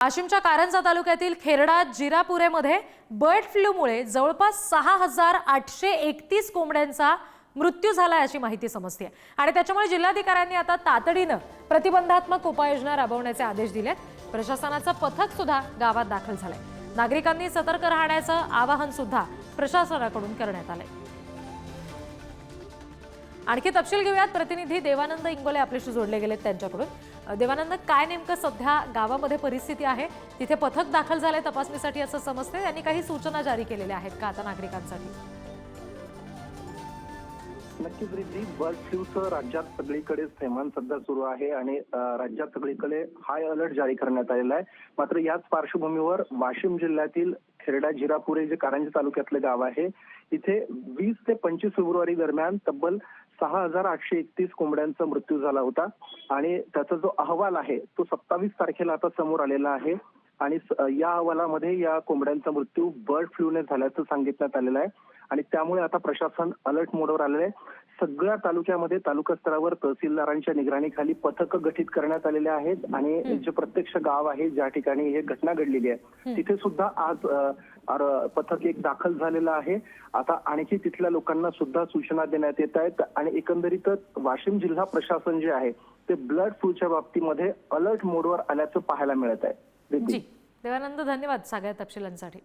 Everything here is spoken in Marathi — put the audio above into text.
वाशिमच्या कारंजा तालुक्यातील खेरडा जिरापुरेमध्ये बर्ड फ्लूमुळे जवळपास 6,831 कोंबड्यांचा मृत्यू झाला अशी माहिती समजते आणि त्याच्यामुळे जिल्हाधिकाऱ्यांनी आता तातडीने प्रतिबंधात्मक उपाययोजना राबवण्याचे आदेश दिलेत। प्रशासनाचं पथक सुद्धा गावात दाखल झालंय। नागरिकांनी सतर्क राहण्याचं आवाहन सुद्धा प्रशासनाकडून करण्यात आलंय। आणखी तपशील घेऊयात, प्रतिनिधी देवानंद इंगोले आपल्याशी जोडले गेलेत त्यांच्याकडून। देवानंद, काय नेमकं सध्या गावामध्ये परिस्थिती आहे? तिथे पथक दाखल झाले तपासणीसाठी असं समजते, त्यांनी काही सूचना जारी केलेल्या आहेत का आता नागरिकांसाठी? नक्कीच रिद्धी, बर्ड फ्लूचं राज्यात सगळीकडे थैमान सध्या सुरू आहे आणि राज्यात सगळीकडे हाय अलर्ट जारी करण्यात आलेला आहे। मात्र याच पार्श्वभूमीवर वाशिम जिल्ह्यातील खेरडा जिरापुरे जे कारंजा तालुक्यातलं गाव आहे, इथे 20 ते 25 फेब्रुवारी दरम्यान तब्बल 6,831 कोंबड्यांचा मृत्यू झाला होता आणि त्याचा जो अहवाल आहे तो 27 तारखेला आता समोर आलेला आहे आणि या अहवालामध्ये या कोंबड्यांचा मृत्यू बर्ड फ्लूने झाल्याचं सांगितण्यात आलेलं आहे आणि त्यामुळे आता प्रशासन अलर्ट मोडवर आलेलं आहे। सगळ्या तालुक्यामध्ये तालुका स्तरावर तहसीलदारांच्या निगराणीखाली पथक गठीत करण्यात आलेले आहेत आणि जे प्रत्यक्ष गाव आहे ज्या ठिकाणी ही घटना घडलेली आहे तिथे सुद्धा आज पथक एक दाखल झालेलं आहे। आता आणखी तिथल्या लोकांना सुद्धा सूचना देण्यात येत आहेत आणि एकंदरीतच वाशिम जिल्हा प्रशासन जे आहे ते बर्ड फ्लूच्या बाबतीमध्ये अलर्ट मोडवर आल्याचं पाहायला मिळत आहे। जी देवानंद, धन्यवाद सगळ्या तपशिलांसाठी।